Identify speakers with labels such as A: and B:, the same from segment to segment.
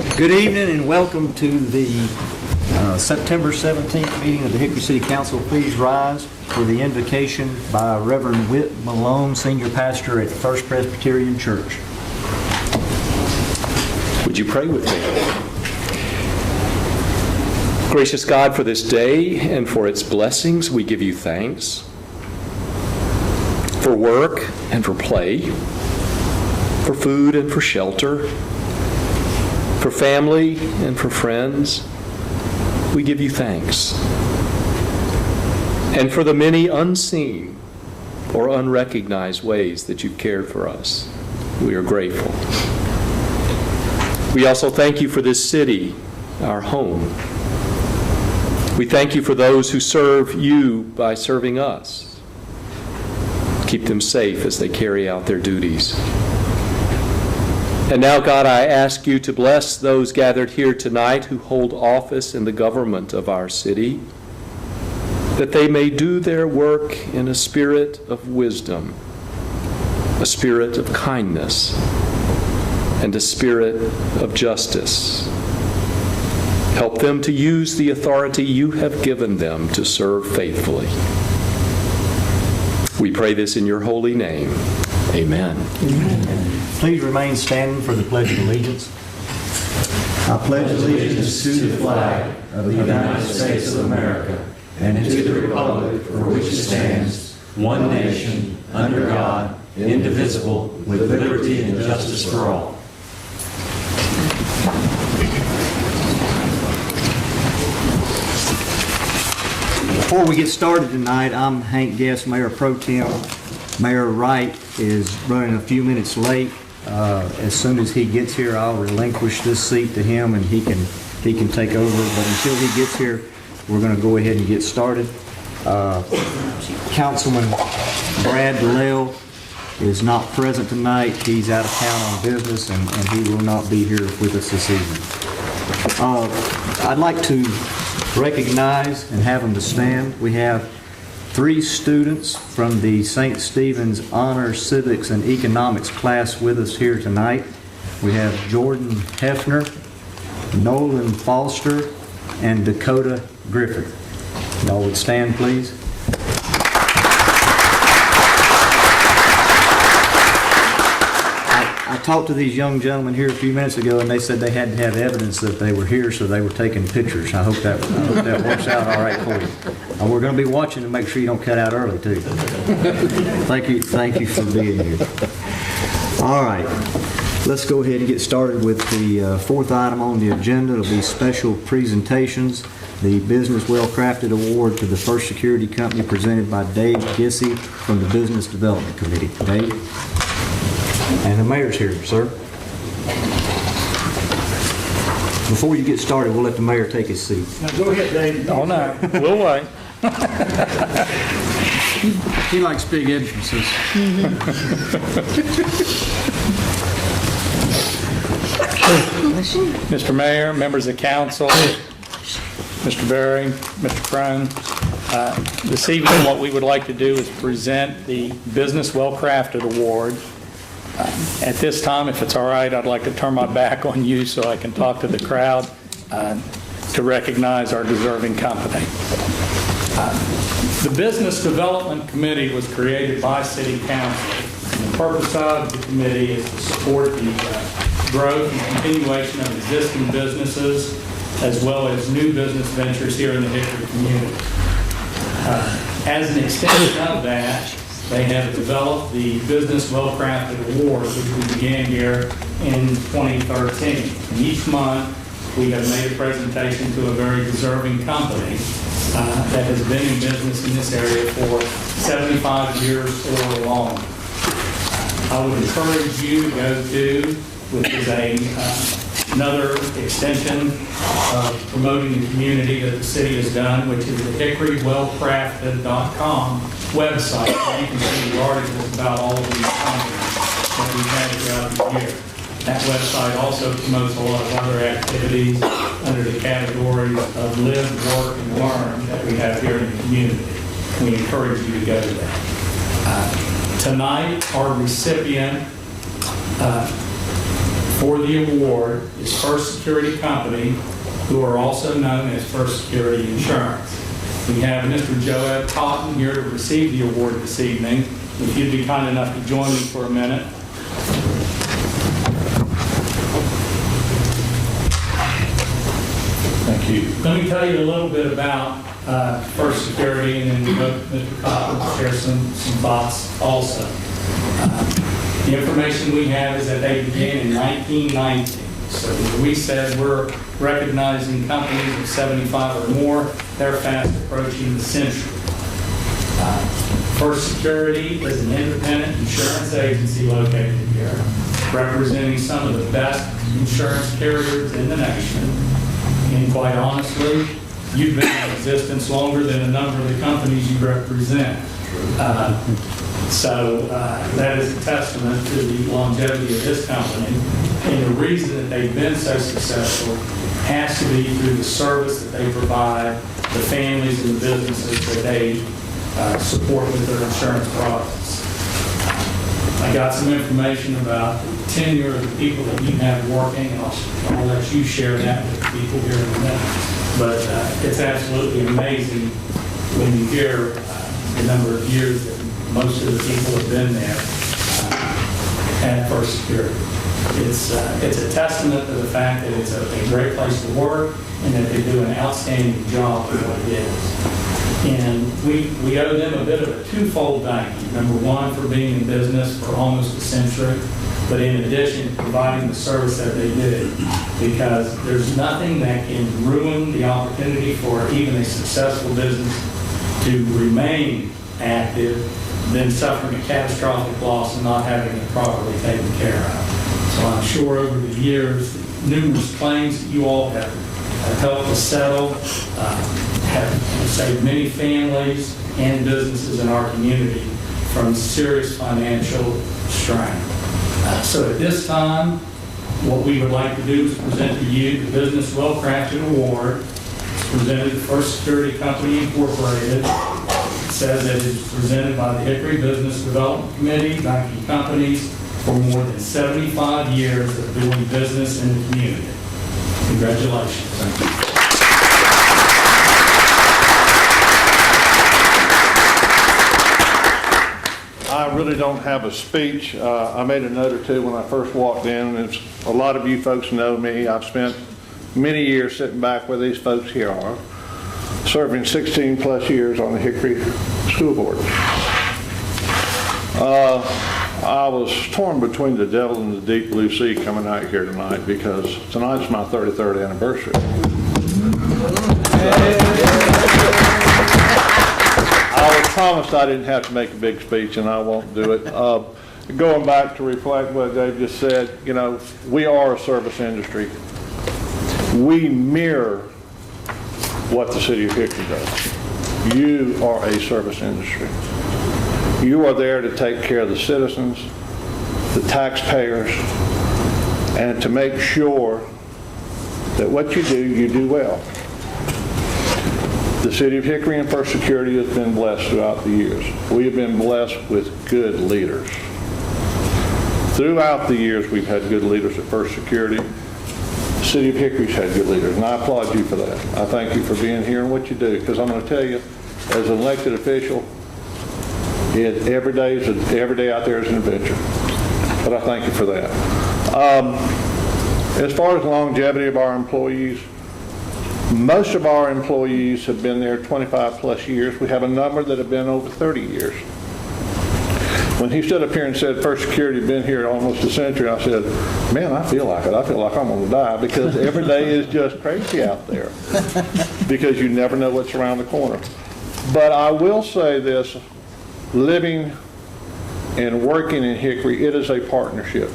A: Good evening and welcome to the September 17th meeting of the Hickory City Council. Please rise for the invocation by Reverend Whit Malone, Senior Pastor at First Presbyterian Church.
B: Would you pray with me? Gracious God, for this day and for its blessings, we give you thanks. For work and for play, for food and for shelter, for family and for friends, we give you thanks. And for the many unseen or unrecognized ways that you've cared for us, we are grateful. We also thank you for this city, our home. We thank you for those who serve you by serving us. Keep them safe as they carry out their duties. And now, God, I ask you to bless those gathered here tonight who hold office in the government of our city, that they may do their work in a spirit of wisdom, a spirit of kindness, and a spirit of justice. Help them to use the authority you have given them to serve faithfully. We pray this in your holy name. Amen.
A: Amen. Please remain standing for the Pledge of Allegiance.
C: I pledge allegiance to the flag of the United States of America and to the republic for which it stands, one nation, under God, indivisible, with liberty and justice for all.
A: Before we get started tonight, I'm Hank Guest, Mayor Pro Tem. Mayor Wright is running a few minutes late. As soon as he gets here, I'll relinquish this seat to him and he can take over. But until he gets here, we're going to go ahead and get started. Councilman Brad Bellell is not present tonight. He's out of town on business and he will not be here with us this evening. I'd like to recognize and have them to stand. We have 3 students from the St. Stephen's Honor Civics and Economics class with us here tonight. We have Jordan Hefner, Nolan Foster, and Dakota Griffith. Y'all would stand, please. I talked to these young gentlemen here a few minutes ago, and they said they had to have evidence that they were here, so they were taking pictures. I hope that works out all right for you. And we're going to be watching to make sure you don't cut out early, too. Thank you for being here. All right, let's go ahead and get started with the 4th item on the agenda. It'll be special presentations. The Business Well Crafted Award to the First Security Company presented by Dave Gissy from the Business Development Committee. Dave? And the mayor's here, sir. Before you get started, we'll let the mayor take his seat.
D: Now go ahead, Dave.
E: Oh, no. We'll wait.
D: He likes big entrances.
E: Mr. Mayor, members of council, Mr. Berry, Mr. Crone, this evening what we would like to do is present the Business Well Crafted Award. At this time, if it's all right, I'd like to turn my back on you so I can talk to the crowd to recognize our deserving company. The Business Development Committee was created by City Council. And the purpose of the committee is to support the growth and continuation of existing businesses as well as new business ventures here in the Hickory community. As an extension of that, they have developed the Business Well Crafted Award, which we began here in 2013. And each month, we have made a presentation to a very deserving company that has been in business in this area for 75 years or longer. I would encourage you to go to, which is another extension of promoting the community that the city has done, which is the hickorywellcrafted.com website, where you can see the articles about all of these companies that we've had throughout the year. That website also promotes a lot of other activities under the categories of live, work, and learn that we have here in the community. We encourage you to go to that. Tonight, our recipient for the award is First Security Company, who are also known as First Security Insurance. We have Mr. Joab Cotton here to receive the award this evening. If you'd be kind enough to join me for a minute.
C: Thank you.
E: Let me tell you a little bit about First Security, and then Mr. Cotton will share some thoughts also. The information we have is that they began in 1919. So we said we're recognizing companies of 75 or more. They're fast approaching the century. First Security is an independent insurance agency located here, representing some of the best insurance carriers in the nation. And quite honestly, you've been in existence longer than a number of the companies you represent. So that is a testament to the longevity of this company. And the reason that they've been so successful has to be through the service that they provide the families and the businesses that they support with their insurance products. I got some information about the tenure of the people that you have working. I'll let you share that with the people here in a minute. But it's absolutely amazing when you hear the number of years that most of the people have been there at First Security. It's a testament to the fact that it's a great place to work and that they do an outstanding job of what it is. And we owe them a bit of a twofold thank you. Number one, for being in business for almost a century, but in addition, providing the service that they did. Because there's nothing that can ruin the opportunity for even a successful business to remain active than suffering a catastrophic loss and not having it properly taken care of. So I'm sure over the years, numerous claims that you all have helped to settle, have saved many families and businesses in our community from serious financial strain. So at this time, what we would like to do is present to you the Business Well-Crafted Award. It's presented to First Security Company Incorporated. It says that it is presented by the Hickory Business Development Committee, banking companies for more than 75 years of doing business in the community. Congratulations. Thank you.
F: I really don't have a speech. I made a note or two when I first walked in. And a lot of you folks know me. I've spent many years sitting back where these folks here are, serving 16 plus years on the Hickory School Board. I was torn between the devil and the deep blue sea coming out here tonight because tonight's my 33rd anniversary. I was promised I didn't have to make a big speech, and I won't do it. Going back to reflect what Dave just said, you know, we are a service industry. We mirror what the city of Hickory does. You are a service industry. You are there to take care of the citizens, the taxpayers, and to make sure that what you do well. The city of Hickory and First Security has been blessed throughout the years. We have been blessed with good leaders. Throughout the years, we've had good leaders at First Security. The city of Hickory's had good leaders, and I applaud you for that. I thank you for being here and what you do, because I'm going to tell you, as an elected official, every day out there is an adventure. But I thank you for that. As far as the longevity of our employees, most of our employees have been there 25 plus years. We have a number that have been over 30 years. When he stood up here and said First Security had been here almost a century, I said, man, I feel like it. I feel like I'm going to die, because every day is just crazy out there because you never know what's around the corner. But I will say this, living and working in Hickory, it is a partnership.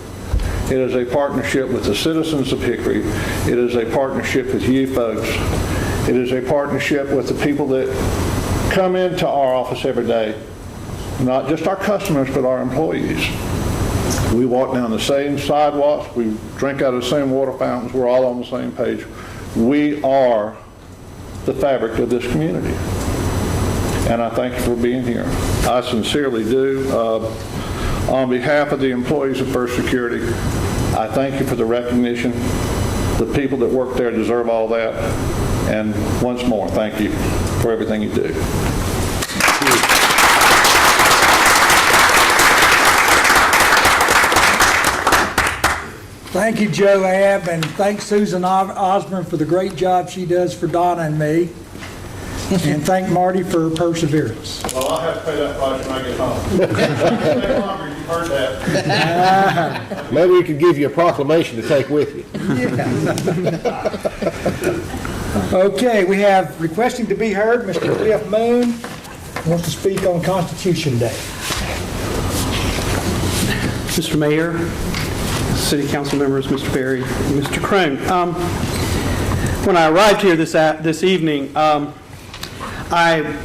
F: It is a partnership with the citizens of Hickory. It is a partnership with you folks. It is a partnership with the people that come into our office every day. Not just our customers, but our employees. We walk down the same sidewalks. We drink out of the same water fountains. We're all on the same page. We are the fabric of this community. And I thank you for being here. I sincerely do. On behalf of the employees of First Security, I thank you for the recognition. The people that work there deserve all that. And once more, thank you for everything you do.
G: Thank you, Joab, and thanks Susan Osborne for the great job she does for Donna and me. And thank Marty for her perseverance.
F: Well, I'll have to pay that price when I get home. Stay longer, you've heard that.
H: Maybe we could give you a proclamation to take with you.
G: Okay, we have requesting to be heard, Mr. Cliff Moon wants to speak on Constitution Day.
I: Mr. Mayor, City Council members, Mr. Berry, and Mr. Crone. When I arrived here this evening, I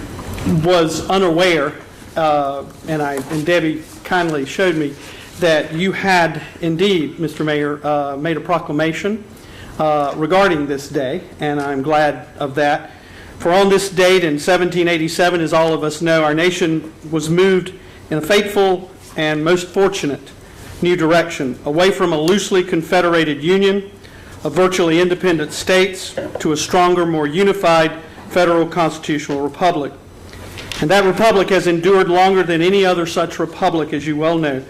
I: was unaware, and Debbie kindly showed me, that you had indeed, Mr. Mayor, made a proclamation regarding this day, and I'm glad of that. For on this date in 1787, as all of us know, our nation was moved in a fateful and most fortunate new direction, away from a loosely confederated union of virtually independent states to a stronger, more unified federal constitutional republic. And that republic has endured longer than any other such republic, as you well know,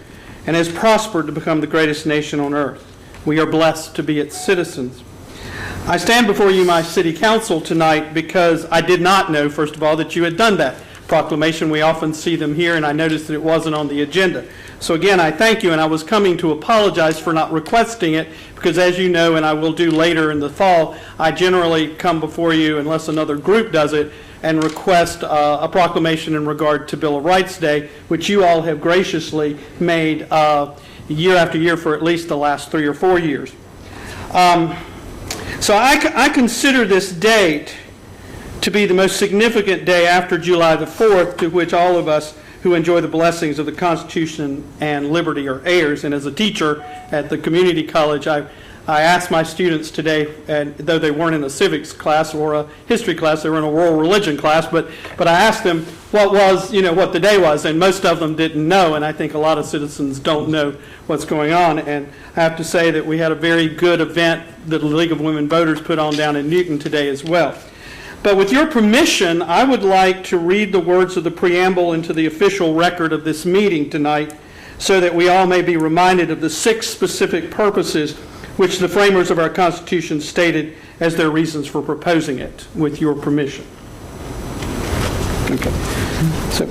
I: and has prospered to become the greatest nation on earth. We are blessed to be its citizens. I stand before you, my city council, tonight because I did not know, first of all, that you had done that proclamation. We often see them here, and I noticed that it wasn't on the agenda. So again, I thank you, and I was coming to apologize for not requesting it, because as you know, and I will do later in the fall, I generally come before you, unless another group does it, and request a proclamation in regard to Bill of Rights Day, which you all have graciously made year after year for at least the last 3 or 4 years. So I consider this date to be the most significant day after July the 4th, to which all of us who enjoy the blessings of the Constitution and liberty are heirs. And as a teacher at the community college, I asked my students today, and though they weren't in a civics class or a history class, they were in a world religion class, but I asked them what the day was, and most of them didn't know, and I think a lot of citizens don't know what's going on. And I have to say that we had a very good event that the League of Women Voters put on down in Newton today as well. But with your permission, I would like to read the words of the preamble into the official record of this meeting tonight, so that we all may be reminded of the 6 specific purposes which the framers of our Constitution stated as their reasons for proposing it, with your permission. Okay. So,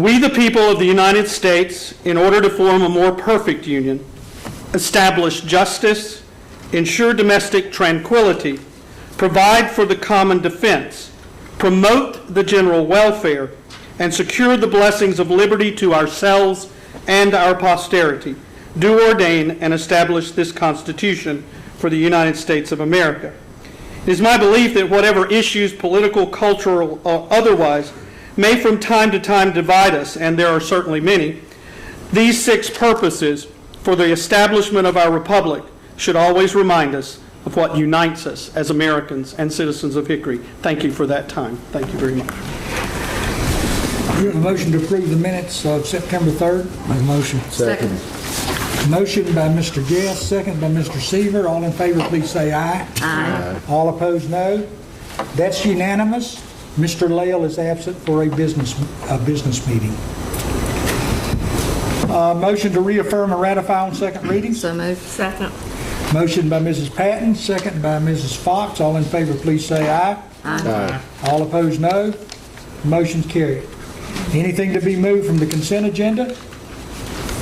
I: we the people of the United States, in order to form a more perfect union, establish justice, ensure domestic tranquility, provide for the common defense, promote the general welfare, and secure the blessings of liberty to ourselves and our posterity, do ordain and establish this Constitution for the United States of America. It is my belief that whatever issues, political, cultural, or otherwise, may from time to time divide us, and there are certainly many, these 6 purposes for the establishment of our republic should always remind us of what unites us as Americans and citizens of Hickory. Thank you for that time. Thank you very much.
G: You have a motion to approve the minutes of September 3rd? Make a motion.
H: Second.
G: Motion by Mr. Guest, second by Mr. Seaver. All in favor, please say aye.
H: Aye.
G: All opposed, no. That's unanimous. Mr. Lael is absent for a business meeting. Motion to reaffirm and ratify on second reading.
J: So moved. Second.
G: Motion by Mrs. Patton, second by Mrs. Fox. All in favor, please say aye.
H: Aye.
G: All opposed, no. Motion's carried. Anything to be moved from the consent agenda?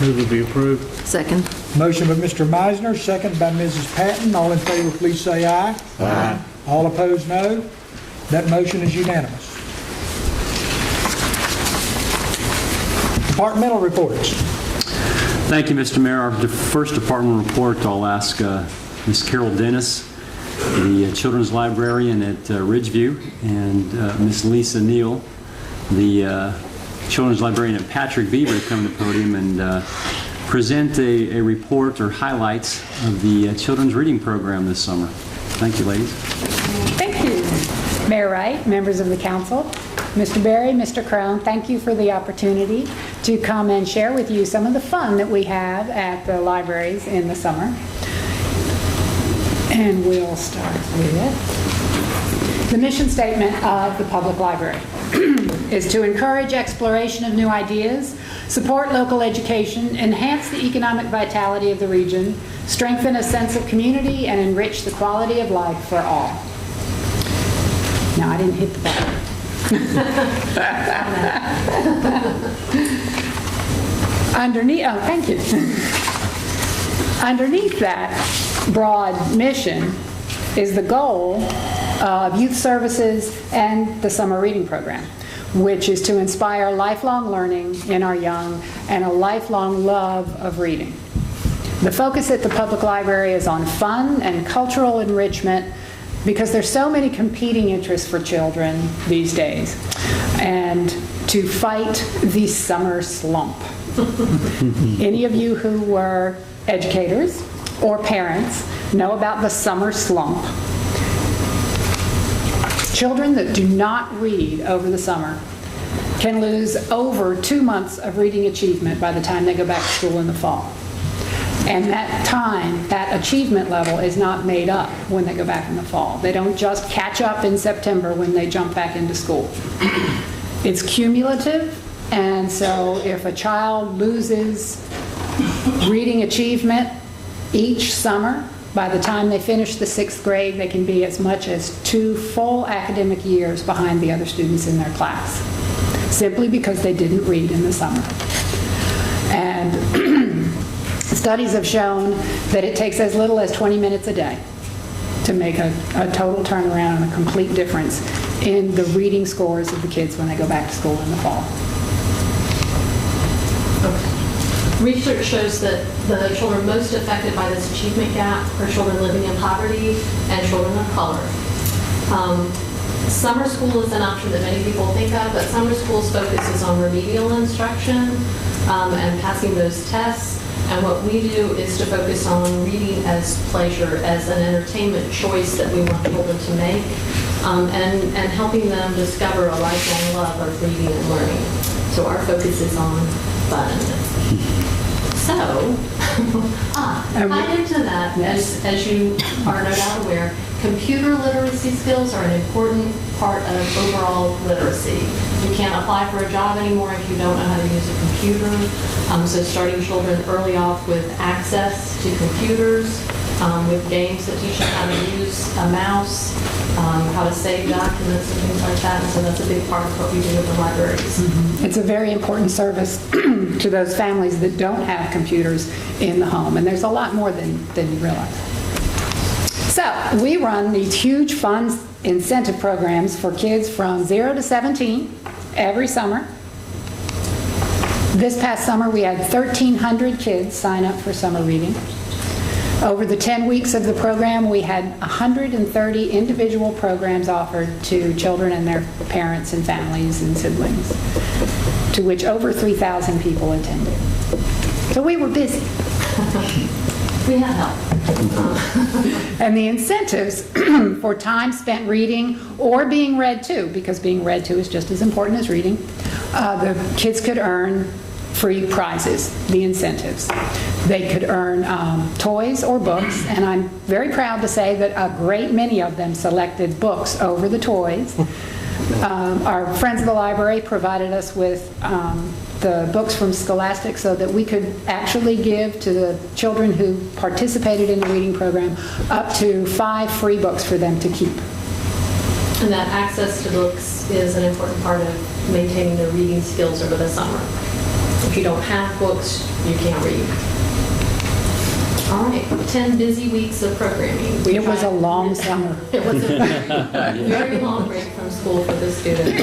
D: Move to be approved.
J: Second.
G: Motion by Mr. Meisner, second by Mrs. Patton. All in favor, please say aye.
H: Aye.
G: All opposed, no. That motion is unanimous. Departmental reports.
K: Thank you, Mr. Mayor. Our first department report, I'll ask Ms. Carol Dennis, the children's librarian at Ridgeview, and Ms. Lisa Neal, the children's librarian at Patrick Beaver, to come to the podium and present a report or highlights of the children's reading program this summer. Thank you, ladies.
L: Thank you. Mayor Wright, members of the council, Mr. Berry, Mr. Crone, thank you for the opportunity
J: to come and share with you some of the fun that we have at the libraries in the summer. And we'll start with the mission statement of the public library is to encourage exploration of new ideas, support local education, enhance the economic vitality of the region, strengthen a sense of community, and enrich the quality of life for all. Now, I didn't hit the button. Underneath, oh, thank you. Underneath that broad mission is the goal of youth services and the summer reading program, which is to inspire lifelong learning in our young and a lifelong love of reading. The focus at the public library is on fun and cultural enrichment because there's so many competing interests for children these days, and to fight the summer slump. Any of you who were educators or parents know about the summer slump. Children that do not read over the summer can lose over 2 months of reading achievement by the time they go back to school in the fall. And that time, that achievement level is not made up when they go back in the fall. They don't just catch up in September when they jump back into school. It's cumulative, and so if a child loses reading achievement each summer, by the time they finish the 6th grade, they can be as much as 2 full academic years behind the other students in their class, simply because they didn't read in the summer. And studies have shown that it takes as little as 20 minutes a day to make a total turnaround and a complete difference in the reading scores of the kids when they go back to school in the fall.
L: Research shows that the children most affected by this achievement gap are children living in poverty and children of color. Summer school is an option that many people think of, but summer school's focus is on remedial instruction and passing those tests. And what we do is to focus on reading as pleasure, as an entertainment choice that we want children to make, and helping them discover a lifelong love of reading and learning. So our focus is on fun. So, tied into that, as you are no doubt aware, computer literacy skills are an important part of overall literacy. You can't apply for a job anymore if you don't know how to use a computer. So starting children early off with access to computers, with games that teach them how to use a mouse, how to save documents and things like that. And so that's a big part of what we do at the libraries.
J: Mm-hmm. It's a very important service to those families that don't have computers in the home. And there's a lot more than you realize. So we run these huge fun incentive programs for kids from 0 to 17 every summer. This past summer we had 1,300 kids sign up for summer reading. Over the 10 weeks of the program, we had 130 individual programs offered to children and their parents and families and siblings, to which over 3,000 people attended. So we were busy.
L: We had help.
J: And the incentives for time spent reading or being read to, because being read to is just as important as reading, the kids could earn free prizes, the incentives. They could earn toys or books, and I'm very proud to say that a great many of them selected books over the toys. Our friends of the library provided us with the books from Scholastic so that we could actually give to the children who participated in the reading program up to 5 free books for them to keep.
L: And that access to books is an important part of maintaining their reading skills over the summer. If you don't have books, you can't read. All right, 10 busy weeks of programming.
J: It was a long summer.
L: It was a very long break from school for the students.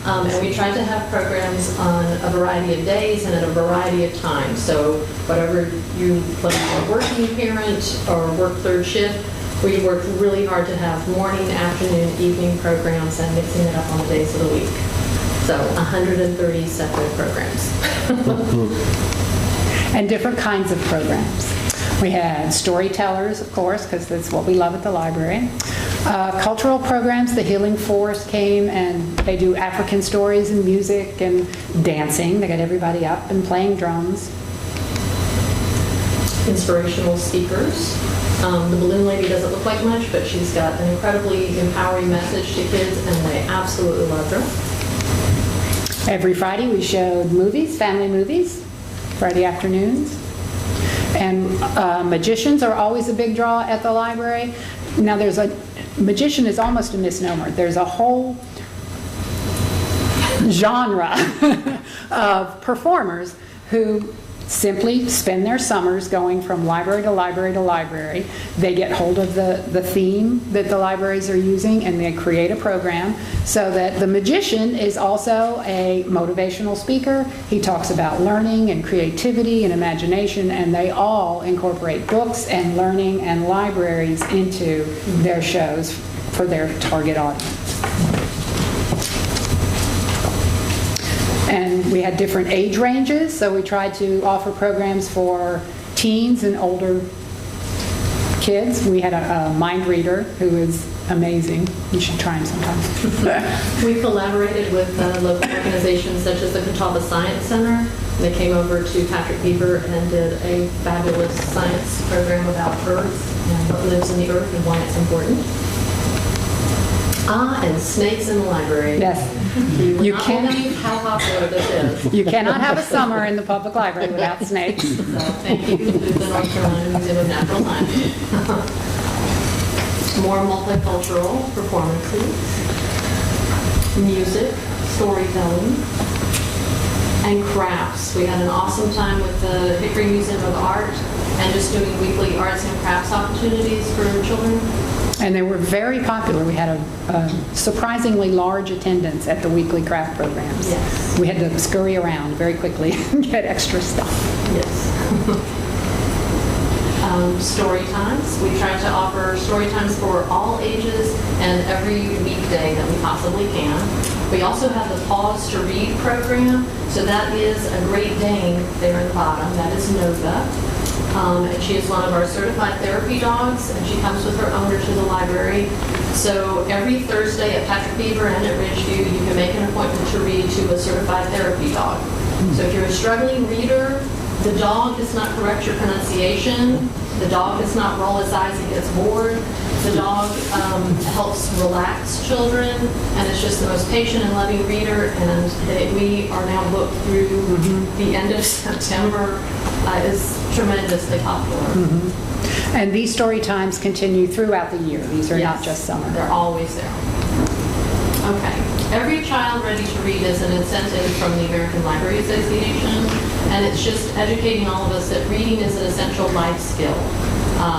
L: And we tried to have programs on a variety of days and at a variety of times. So whatever you, whether you're a working parent or work third shift, we worked really hard to have morning, afternoon, evening programs and mixing it up on the days of the week. So 130 separate programs.
J: And different kinds of programs. We had storytellers, of course, because that's what we love at the library. Cultural programs, the Healing Force came and they do African stories and music and dancing. They got everybody up and playing drums.
L: Inspirational speakers. The balloon lady doesn't look like much, but she's got an incredibly empowering message to kids, and they absolutely loved her.
J: Every Friday we showed movies, family movies, Friday afternoons. And magicians are always a big draw at the library. Now magician is almost a misnomer. There's a whole genre of performers who simply spend their summers going from library to library to library. They get hold of the theme that the libraries are using and they create a program so that the magician is also a motivational speaker. He talks about learning and creativity and imagination, and they all incorporate books and learning and libraries into their shows for their target audience. And we had different age ranges, so we tried to offer programs for teens and older kids. We had a mind reader who is amazing. You should try him sometime.
L: We collaborated with local organizations such as the Catawba Science Center. They came over to Patrick Beaver and did a fabulous science program about Earth and what lives in the Earth and why it's important. And snakes in the library.
J: Yes.
L: You can't believe how popular this is.
J: You cannot have a summer in the public library without snakes.
L: So thank you to the North Carolina Museum of Natural Science. More multicultural performances, music, storytelling, and crafts. We had an awesome time with the Hickory Museum of Art and just doing weekly arts and crafts opportunities for children.
J: And they were very popular. We had a surprisingly large attendance at the weekly craft programs.
L: Yes.
J: We had to scurry around very quickly and get extra stuff.
L: Yes. Story times. We try to offer story times for all ages and every weekday that we possibly can. We also have the Pause to Read program. So that is a Great Dane there in the bottom. That is Nova. And she is one of our certified therapy dogs, and she comes with her owner to the library. So every Thursday at Patrick Beaver and at Ridgeview, you can make an appointment to read to a certified therapy dog. So if you're a struggling reader, the dog does not correct your pronunciation, the dog does not roll his eyes and gets bored, the dog helps relax children, and it's just the most patient and loving reader, and we are now booked through the end of September. Is tremendously popular.
J: And these story times continue throughout the year. These are not just summer.
L: They're always there. Okay. Every Child Ready to Read is an incentive from the American Library Association, and it's just educating all of us that reading is an essential life skill.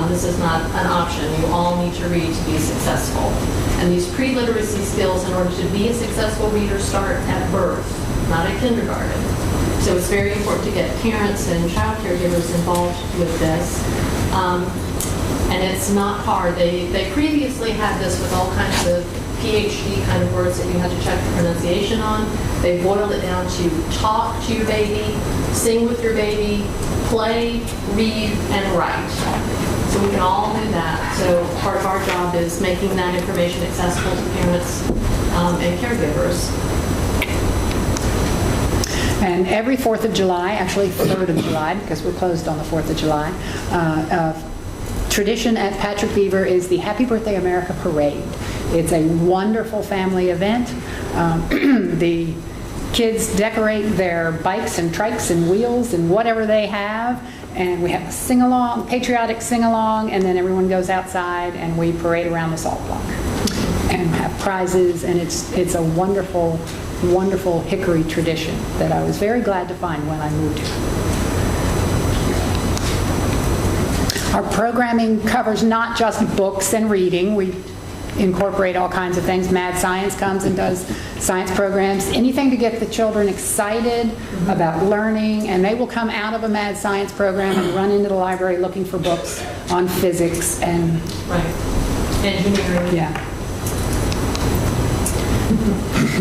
L: This is not an option. You all need to read to be successful. And these pre-literacy skills, in order to be a successful reader, start at birth, not at kindergarten. So it's very important to get parents and child caregivers involved with this. And it's not hard. They previously had this with all kinds of PhD kind of words that you had to check the pronunciation on. They boiled it down to talk to your baby, sing with your baby, play, read, and write. So we can all do that. So part of our job is making that information accessible to parents and caregivers.
J: And every 4th of July, actually 3rd of July, because we're closed on the 4th of July, tradition at Patrick Beaver is the Happy Birthday America Parade. It's a wonderful family event. The kids decorate their bikes and trikes and wheels and whatever they have, and we have a sing-along, patriotic sing-along, and then everyone goes outside and we parade around the salt block and have prizes, and it's a wonderful, wonderful Hickory tradition that I was very glad to find when I moved here. Our programming covers not just books and reading. We incorporate all kinds of things. Mad Science comes and does science programs, anything to get the children excited about learning, and they will come out of a Mad Science program and run into the library looking for books on physics and
L: engineering.
J: Yeah.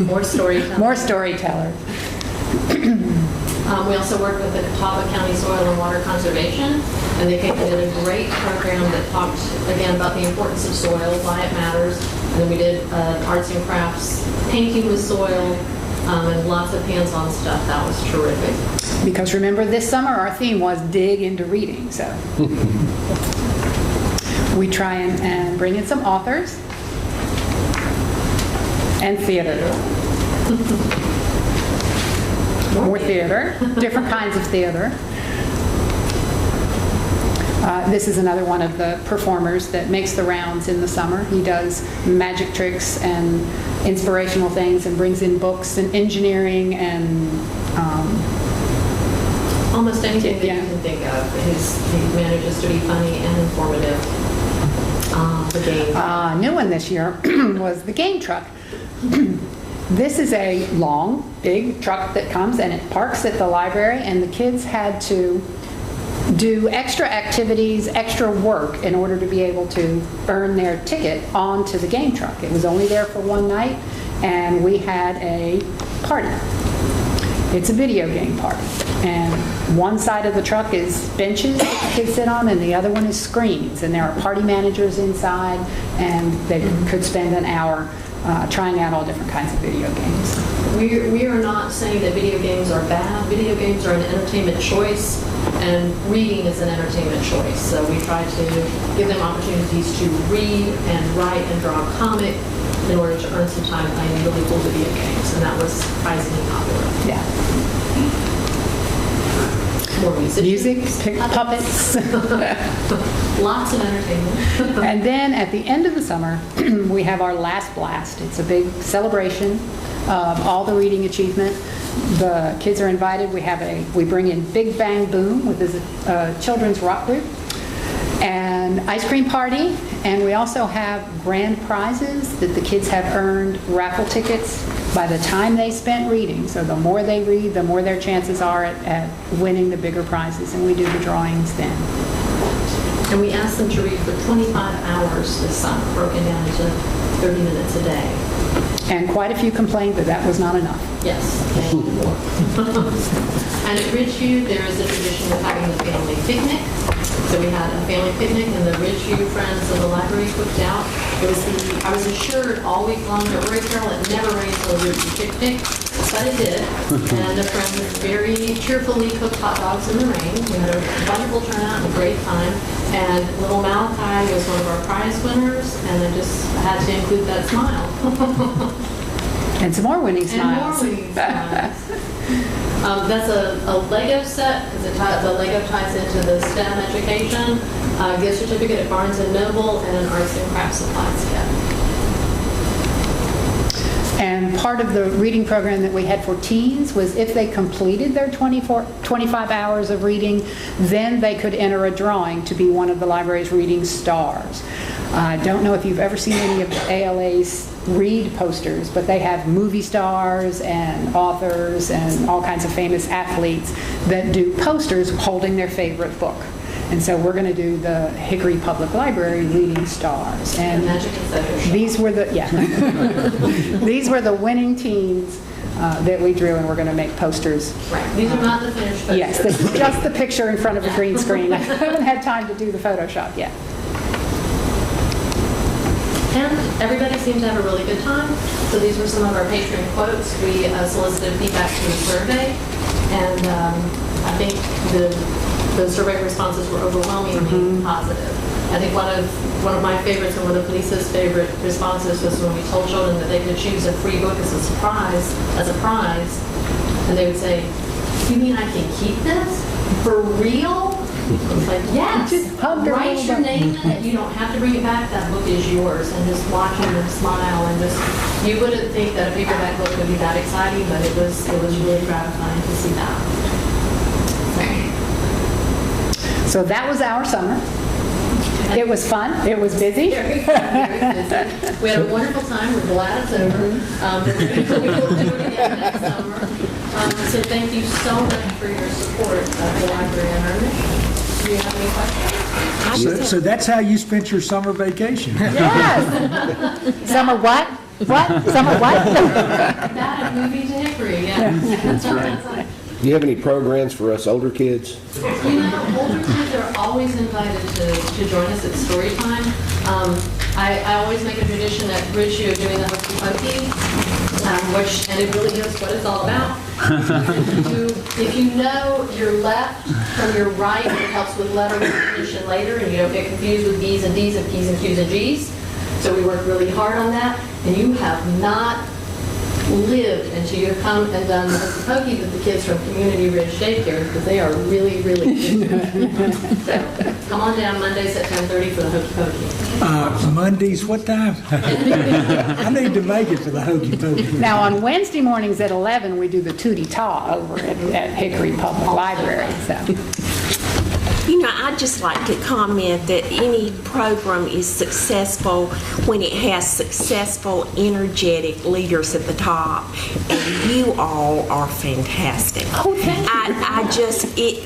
L: More storytelling.
J: More storyteller.
L: We also worked with the Catawba County Soil and Water Conservation, and they did a great program that talked, again, about the importance of soil, why it matters. And then we did arts and crafts, painting with soil, and lots of hands-on stuff. That was terrific.
J: Because remember, this summer our theme was dig into reading, so we try and bring in some authors and theater. More theater, different kinds of theater. This is another one of the performers that makes the rounds in the summer. He does magic tricks and inspirational things and brings in books and engineering and
L: almost anything that you can think of. He manages to be funny and informative. The game.
J: New one this year was the game truck. This is a long, big truck that comes and it parks at the library, and the kids had to do extra activities, extra work in order to be able to earn their ticket onto the game truck. It was only there for one night, and we had a party. It's a video game party, and one side of the truck is benches that kids sit on, and the other one is screens, and there are party managers inside, and they could spend an hour trying out all different kinds of video games.
L: We are not saying that video games are bad. Video games are an entertainment choice, and reading is an entertainment choice. So we try to give them opportunities to read and write and draw a comic in order to earn some time playing really cool video games, and that was surprisingly popular.
J: Yeah.
L: More
J: music, puppets.
L: Lots of entertainment.
J: And then at the end of the summer, we have our last blast. It's a big celebration of all the reading achievement. The kids are invited. We bring in Big Bang Boom, which is a children's rock group, and ice cream party. And we also have grand prizes that the kids have earned, raffle tickets by the time they spent reading. So the more they read, the more their chances are at winning the bigger prizes. And we do the drawings then.
L: And we asked them to read for 25 hours this summer, broken down into 30 minutes a day.
J: And quite a few complained that was not enough.
L: Yes. And at Ridgeview, there is a tradition of having the family picnic. So we had a family picnic, and the Ridgeview friends of the library cooked out. I was assured all week long that Roy Carroll it never rained till the Ridgeview picnic, but it did. And the friends very cheerfully cooked hot dogs in the rain. We had a wonderful turnout and a great time. And little Malachi was one of our prize winners, and I just had to include that smile.
J: And some more winning smiles.
L: And more winning smiles. That's a Lego set, because the Lego ties into the STEM education, gift certificate at Barnes & Noble, and an arts and crafts supplies kit.
J: And part of the reading program that we had for teens was if they completed their 25 hours of reading, then they could enter a drawing to be one of the library's reading stars. I don't know if you've ever seen any of the ALA's read posters, but they have movie stars and authors and all kinds of famous athletes that do posters holding their favorite book. And so we're going to do the Hickory Public Library reading stars. And these were the these were the winning teams that we drew, and we're going to make posters.
L: Right. These are not the finished posters.
J: Yes, this is just the picture in front of a green screen. I haven't had time to do the Photoshop yet.
L: And everybody seemed to have a really good time. So these were some of our patron quotes. We solicited feedback to the survey, and I think the survey responses were overwhelmingly positive. I think one of my favorites and one of Lisa's favorite responses was when we told children that they could choose a free book as a prize, and they would say, "You mean I can keep this? For real?" It's like, yes, write your name in it. You don't have to bring it back. That book is yours. And just watching them smile, and just, you wouldn't think that a paperback book would be that exciting, but it was really gratifying to see that.
J: So that was our summer. It was fun. It was busy.
L: Very busy. We had a wonderful time. We're glad it's over. We will do it again next summer. So thank you so much for your support of the library and our mission. Do you have any questions?
G: So that's how you spent your summer vacation?
J: Yes. Summer what? What? Summer what?
L: That and moving to Hickory, yeah.
K: That's right.
H: Do you have any programs for us older kids?
L: You know, older kids are always invited to join us at story time. I always make a tradition at Ridgeview of doing the hokey pokey, and it really is what it's all about. If you know your left from your right, it helps with letter recognition later, and you don't get confused with B's and D's and P's and Q's and G's. So we work really hard on that, and you have not lived until you have come and done the hokey pokey with the kids from Community Ridge Daycare, because they are really, really good. So come on down Mondays at 10:30 for the hokey pokey.
G: Mondays, what time? I need to make it for the hokey pokey.
J: Now, on Wednesday mornings at 11, we do the Tootie Taw over at Hickory Public Library, so.
M: You know, I'd just like to comment that any program is successful when it has successful, energetic leaders at the top, and you all are fantastic.
J: Oh, thank you.
M: It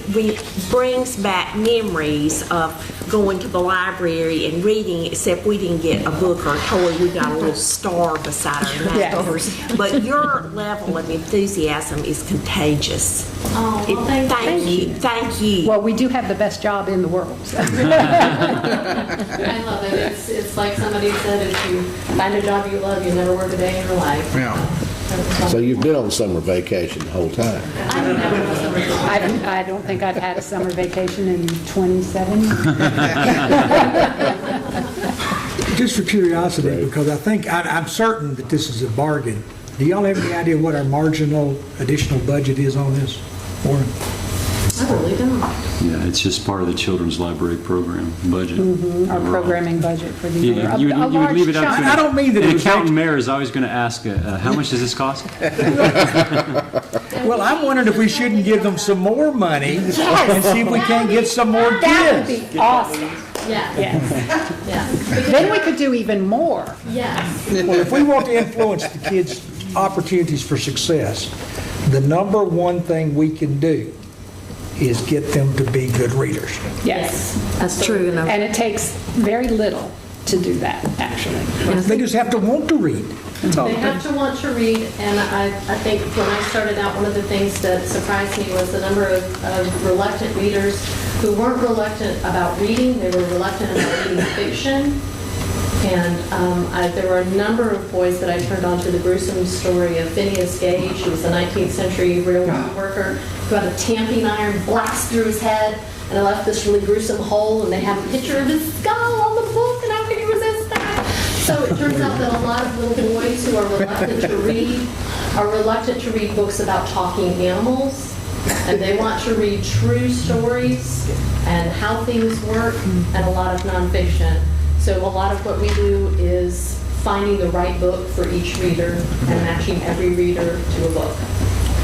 M: brings back memories of going to the library and reading, except we didn't get a book or a toy. We got a little star beside our nose. But your level of enthusiasm is contagious.
L: Oh, well, thank you.
M: Thank you.
J: Well, we do have the best job in the world. So.
L: I love it. It's like somebody said, if you find a job you love, you never work a day in your life.
H: Yeah. So you've been on summer vacation the whole time?
J: I don't think I've had a summer vacation in 27 years.
G: Just for curiosity, because I'm certain that this is a bargain. Do y'all have any idea what our marginal additional budget is on this, Warren?
L: I really don't.
K: Yeah, it's just part of the children's library program budget.
J: Our programming budget for the year.
K: Yeah, you would leave it up to.
G: I don't mean that
K: the accountant mayor is always going to ask, how much does this cost?
G: Well, I'm wondering if we shouldn't give them some more money and see if we can't get some more kids.
J: That would be awesome.
L: Yeah.
J: Yes.
L: Yeah.
J: Then we could do even more.
L: Yes.
G: Well, if we want to influence the kids' opportunities for success, the number one thing we can do is get them to be good readers.
J: Yes.
M: That's true.
J: And it takes very little to do that, actually.
G: They just have to want to read.
L: They have to want to read, and I think when I started out, one of the things that surprised me was the number of reluctant readers who weren't reluctant about reading, they were reluctant about reading fiction. And there were a number of boys that I turned on to the gruesome story of Phineas Gage, who was a 19th century railroad worker who had a tamping iron blast through his head, and it left this really gruesome hole, and they have a picture of his skull on the book, and how can you resist that? So it turns out that a lot of little boys who are reluctant to read are reluctant to read books about talking animals, and they want to read true stories and how things work, and a lot of nonfiction. So a lot of what we do is finding the right book for each reader and matching every reader to a book.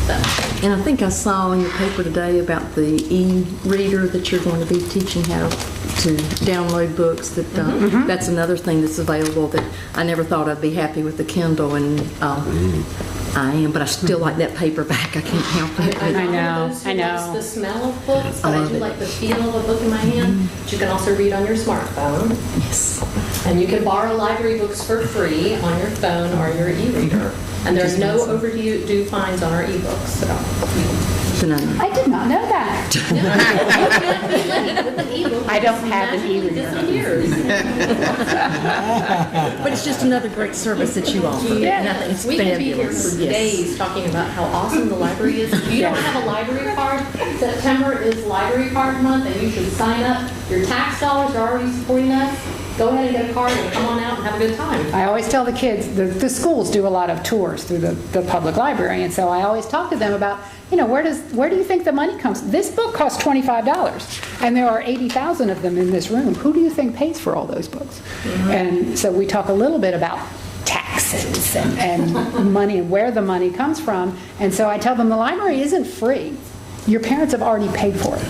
L: So.
N: And I think I saw in your paper today about the e-reader that you're going to be teaching how to download books. That's another thing that's available that I never thought I'd be happy with the Kindle, and I am, but I still like that paperback. I can't help it.
L: I know. The smell of books, but I do like the feel of a book in my hand. But you can also read on your smartphone.
N: Yes.
L: And you can borrow library books for free on your phone or your e-reader. And there's no overdue fines on our e-books. So.
J: I did not know that. I don't have an e-reader.
N: But it's just another great service that you offer.
L: Yeah.
N: And I think it's
L: we
N: fabulous.
L: could be here for days talking about how awesome the library is. If you don't have a library card, September is library card month, and you should sign up. Your tax dollars are already supporting us. Go ahead and get a card and come on out and have a good time.
J: I always tell the kids, the schools do a lot of tours through the public library, and so I always talk to them about, where do you think the money comes? This book costs $25, and there are 80,000 of them in this room. Who do you think pays for all those books? Mm-hmm. And so we talk a little bit about taxes and money and where the money comes from. And so I tell them the library isn't free. Your parents have already paid for it.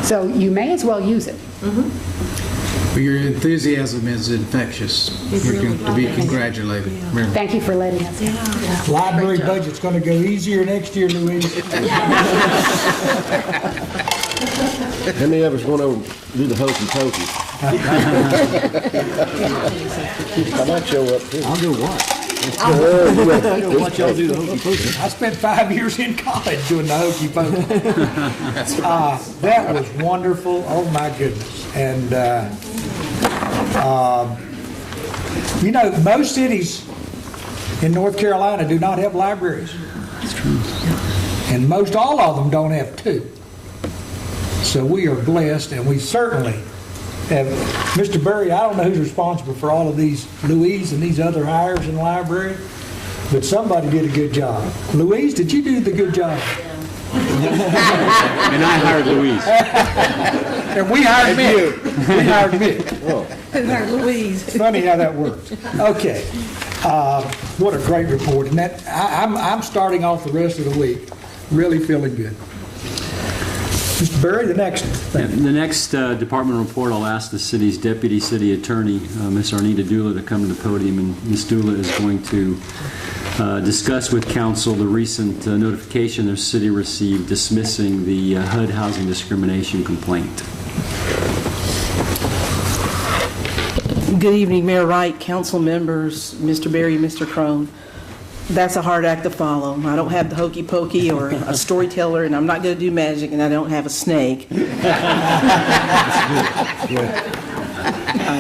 J: So you may as well use it.
L: Mm-hmm.
D: Your enthusiasm is infectious. You're to be congratulated.
J: Yeah. Thank you for letting us know.
G: Yeah. Library budget's going to go easier next year, Louise.
H: How many of us want to do the hokey pokey? I might show up too.
A: I'll do what? Watch y'all do the hokey pokey.
G: I spent 5 years in college doing the hokey pokey. That was wonderful. Oh my goodness. And you know, most cities in North Carolina do not have libraries. That's true. And most all of them don't have two. So we are blessed, and we certainly have. Mr. Berry, I don't know who's responsible for all of these, Louise and these other hires in the library, but somebody did a good job. Louise, did you do the good job?
K: And I hired Louise.
G: And we hired Mick. We hired Mick.
N: Who hired Louise?
G: It's funny how that works. Okay. What a great report. And that I'm starting off the rest of the week really feeling good. Mr. Berry, the next thing.
K: The next department report, I'll ask the city's deputy city attorney, Ms. Arnita Dula, to come to the podium, and Ms. Dula is going to discuss with council the recent notification the city received dismissing the HUD housing discrimination complaint.
O: Good evening, Mayor Wright, council members, Mr. Berry, Mr. Crone. That's a hard act to follow. I don't have the hokey pokey or a storyteller, and I'm not going to do magic, and I don't have a snake. I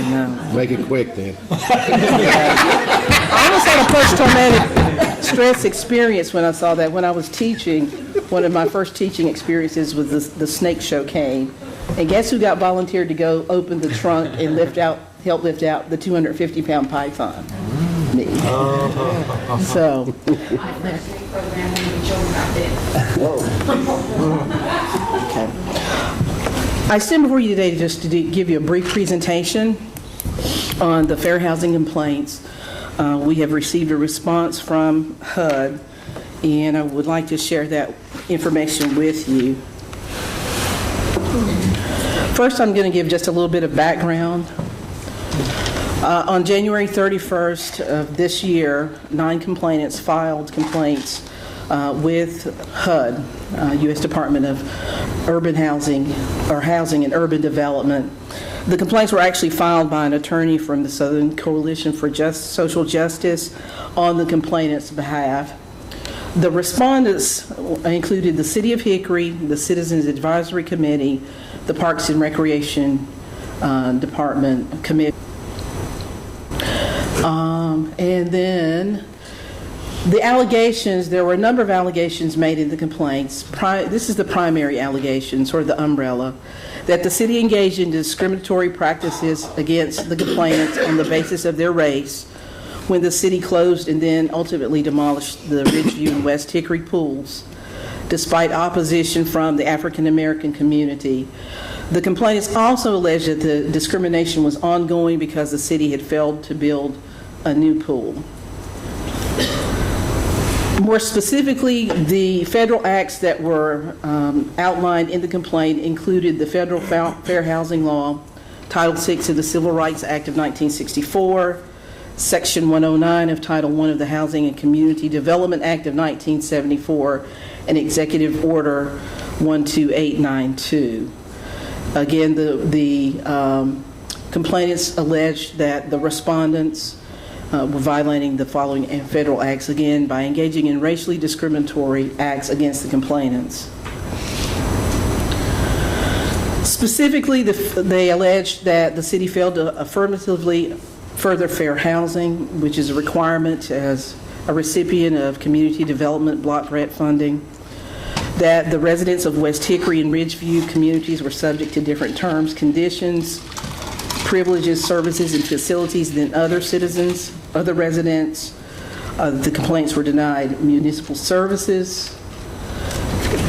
O: know.
H: Make it quick then.
O: I almost had a post-traumatic stress experience when I saw that. When I was teaching, one of my first teaching experiences was the snake show came. And guess who got volunteered to go open the trunk and help lift out the 250-pound python? Me. So. Okay. I stand before you today just to give you a brief presentation on the fair housing complaints. We have received a response from HUD, and I would like to share that information with you. First, I'm going to give just a little bit of background. On January 31st of this year, 9 complainants filed complaints with HUD, U.S. Department of Urban Housing, or Housing and Urban Development. The complaints were actually filed by an attorney from the Southern Coalition for Social Justice on the complainants' behalf. The respondents included the City of Hickory, the Citizens Advisory Committee, the Parks and Recreation Department Committee. And then the allegations, there were a number of allegations made in the complaints. This is the primary allegations, or the umbrella, that the city engaged in discriminatory practices against the complainants on the basis of their race when the city closed and then ultimately demolished the Ridgeview and West Hickory pools, despite opposition from the African American community. The complainants also alleged that the discrimination was ongoing because the city had failed to build a new pool. More specifically, the federal acts that were outlined in the complaint included the Federal Fair Housing Law, Title VI of the Civil Rights Act of 1964, Section 109 of Title I of the Housing and Community Development Act of 1974, and Executive Order 12892. Again, the complainants alleged that the respondents were violating the following federal acts, again, by engaging in racially discriminatory acts against the complainants. Specifically, they alleged that the city failed to affirmatively further fair housing, which is a requirement as a recipient of community development block grant funding, that the residents of West Hickory and Ridgeview communities were subject to different terms, conditions, privileges, services, and facilities than other citizens, other residents. The complaints were denied municipal services,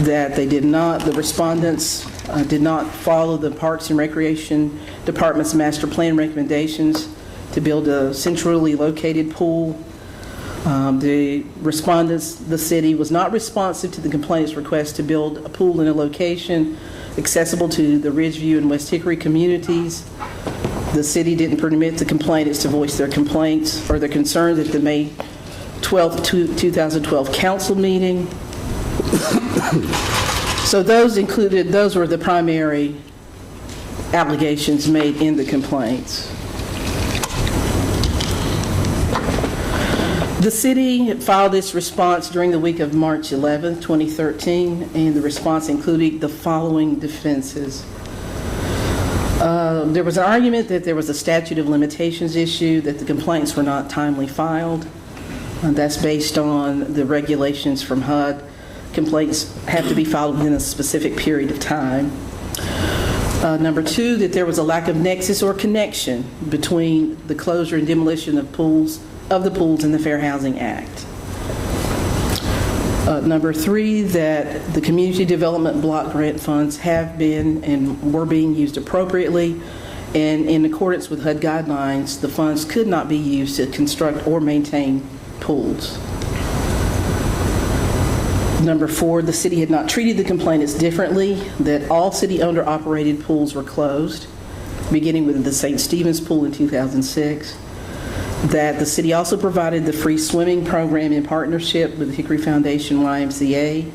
O: that the respondents did not follow the Parks and Recreation Department's master plan recommendations to build a centrally located pool. The respondents, the city, was not responsive to the complainant's request to build a pool in a location accessible to the Ridgeview and West Hickory communities. The city didn't permit the complainants to voice their complaints or their concerns at the May 12, 2012 council meeting. So those were the primary allegations made in the complaints. The city filed its response during the week of March 11, 2013, and the response included the following defenses. There was an argument that there was a statute of limitations issue, that the complaints were not timely filed. That's based on the regulations from HUD. Complaints have to be filed within a specific period of time. Number two, that there was a lack of nexus or connection between the closure and demolition of the pools and the Fair Housing Act. Number three, that the community development block grant funds have been and were being used appropriately, and in accordance with HUD guidelines, the funds could not be used to construct or maintain pools. Number four, the city had not treated the complainants differently, that all city-owned or operated pools were closed, beginning with the St. Stephen's Pool in 2006. That the city also provided the free swimming program in partnership with the Hickory Foundation YMCA.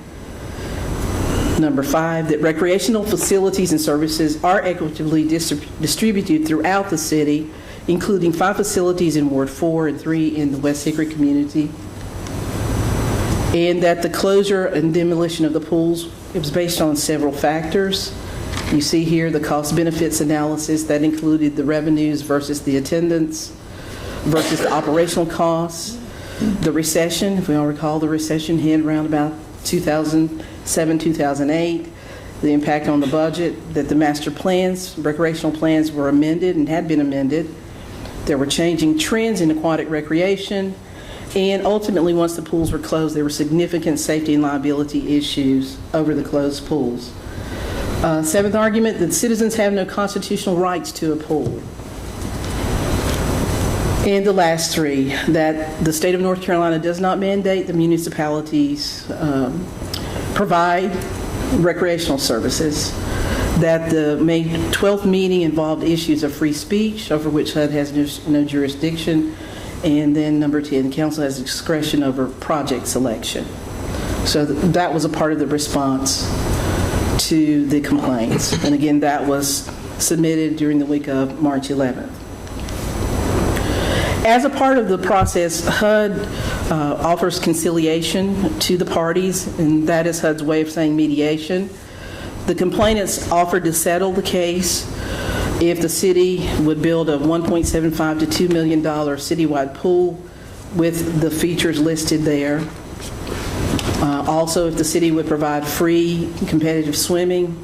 O: Number five, that recreational facilities and services are equitably distributed throughout the city, including 5 facilities in Ward 4 and 3 in the West Hickory community. And that the closure and demolition of the pools, it was based on several factors. You see here the cost benefits analysis that included the revenues versus the attendance versus the operational costs. The recession, if we all recall, the recession hit around about 2007, 2008. The impact on the budget, that the master plans, recreational plans were amended and had been amended. There were changing trends in aquatic recreation. And ultimately, once the pools were closed, there were significant safety and liability issues over the closed pools. Seventh argument, that citizens have no constitutional rights to a pool. And the last three, that the state of North Carolina does not mandate the municipalities provide recreational services. That the May 12th meeting involved issues of free speech, over which HUD has no jurisdiction. And then number 10, council has discretion over project selection. So that was a part of the response to the complaints. And again, that was submitted during the week of March 11th. As a part of the process, HUD offers conciliation to the parties, and that is HUD's way of saying mediation. The complainants offered to settle the case if the city would build a $1.75 to $2 million citywide pool with the features listed there. Also, if the city would provide free competitive swimming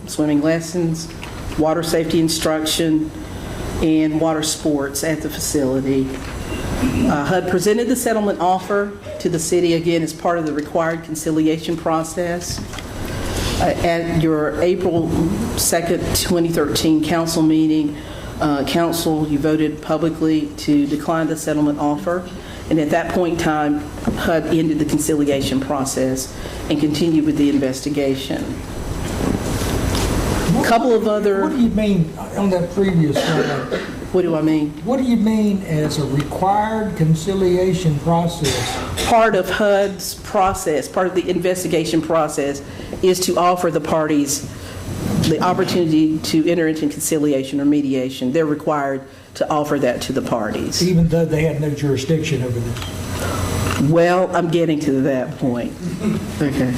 O: lessons, water safety instruction, and water sports at the facility. HUD presented the settlement offer to the city, again, as part of the required conciliation process. At your April 2nd, 2013 council meeting, council, you voted publicly to decline the settlement offer. And at that point in time, HUD ended the conciliation process and continued with the investigation. A couple of other...
G: What do you mean on that previous slide?
O: What do I mean?
G: What do you mean as a required conciliation process?
O: Part of HUD's process, part of the investigation process, is to offer the parties the opportunity to enter into conciliation or mediation. They're required to offer that to the parties.
G: Even though they had no jurisdiction over this?
O: Well, I'm getting to that point. Okay.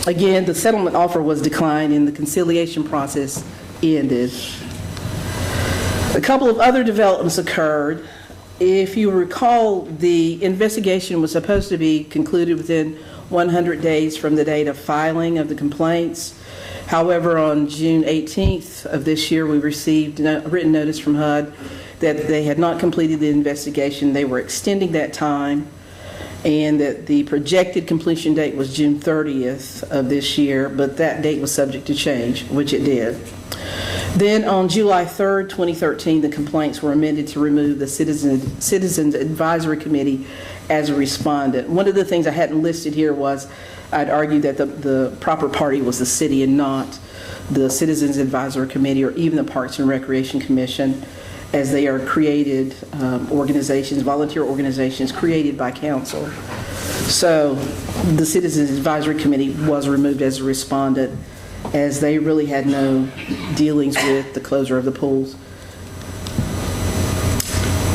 O: Again, the settlement offer was declined and the conciliation process ended. A couple of other developments occurred. If you recall, the investigation was supposed to be concluded within 100 days from the date of filing of the complaints. However, on June 18th of this year, we received a written notice from HUD that they had not completed the investigation. They were extending that time, and that the projected completion date was June 30th of this year, but that date was subject to change, which it did. Then on July 3rd, 2013, the complaints were amended to remove the Citizens Advisory Committee as a respondent. One of the things I hadn't listed here was I'd argued that the proper party was the city and not the Citizens Advisory Committee or even the Parks and Recreation Commission, as they are created organizations, volunteer organizations created by council. So the Citizens Advisory Committee was removed as a respondent, as they really had no dealings with the closure of the pools.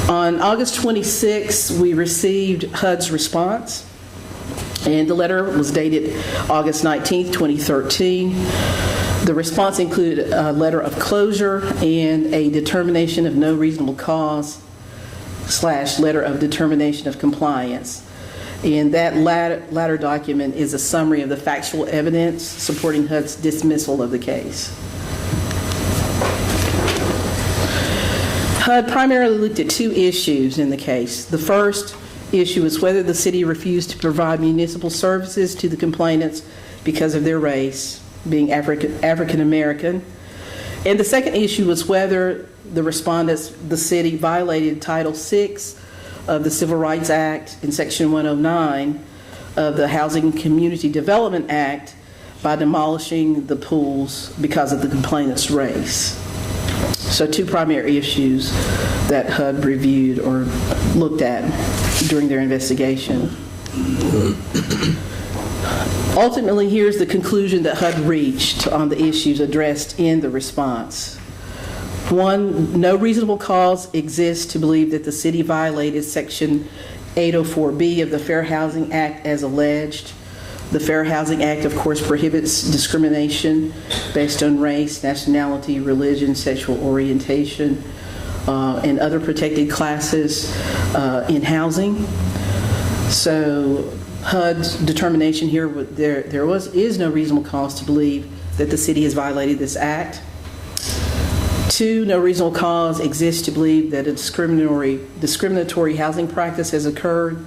O: On August 26, we received HUD's response, and the letter was dated August 19, 2013. The response included a letter of closure and a determination of no reasonable cause / letter of determination of compliance. And that latter document is a summary of the factual evidence supporting HUD's dismissal of the case. HUD primarily looked at two issues in the case. The first issue is whether the city refused to provide municipal services to the complainants because of their race, being African American. And the second issue was whether the respondents, the city, violated Title VI of the Civil Rights Act in Section 109 of the Housing and Community Development Act by demolishing the pools because of the complainant's race. So two primary issues that HUD reviewed or looked at during their investigation. Ultimately, here's the conclusion that HUD reached on the issues addressed in the response. One, no reasonable cause exists to believe that the city violated Section 804B of the Fair Housing Act as alleged. The Fair Housing Act, of course, prohibits discrimination based on race, nationality, religion, sexual orientation, and other protected classes in housing. So HUD's determination here, there is no reasonable cause to believe that the city has violated this act. Two, no reasonable cause exists to believe that a discriminatory housing practice has occurred,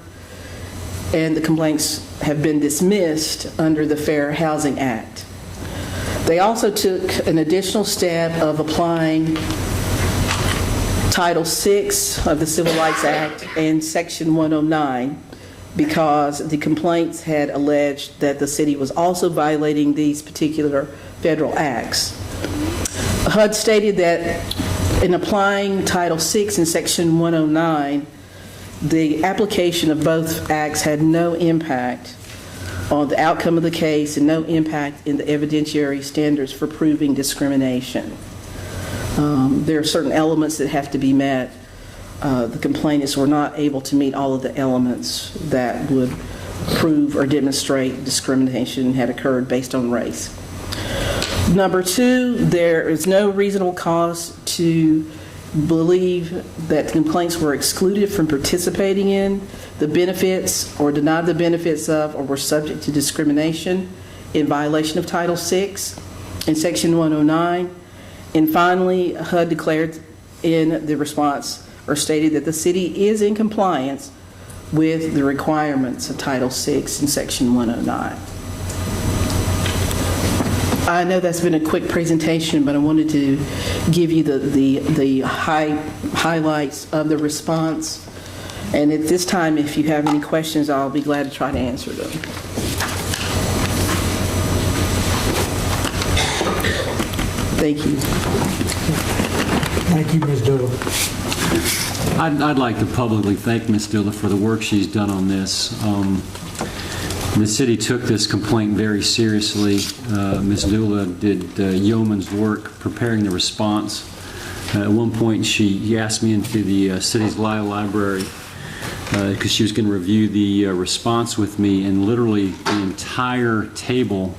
O: and the complaints have been dismissed under the Fair Housing Act. They also took an additional step of applying Title VI of the Civil Rights Act and Section 109 because the complaints had alleged that the city was also violating these particular federal acts. HUD stated that in applying Title VI and Section 109, the application of both acts had no impact on the outcome of the case and no impact in the evidentiary standards for proving discrimination. There are certain elements that have to be met. The complainants were not able to meet all of the elements that would prove or demonstrate discrimination had occurred based on race. Number two, there is no reasonable cause to believe that the complaints were excluded from participating in the benefits or denied the benefits of or were subject to discrimination in violation of Title VI and Section 109. And finally, HUD declared in the response or stated that the city is in compliance with the requirements of Title VI and Section 109. I know that's been a quick presentation, but I wanted to give you the highlights of the response. And at this time, if you have any questions, I'll be glad to try to answer them. Thank you.
G: Thank you, Ms. Dillon.
K: I'd like to publicly thank Ms. Dillon for the work she's done on this. The city took this complaint very seriously. Ms. Dula did yeoman's work preparing the response. At one point, she asked me into the city's library because she was going to review the response with me, and literally the entire table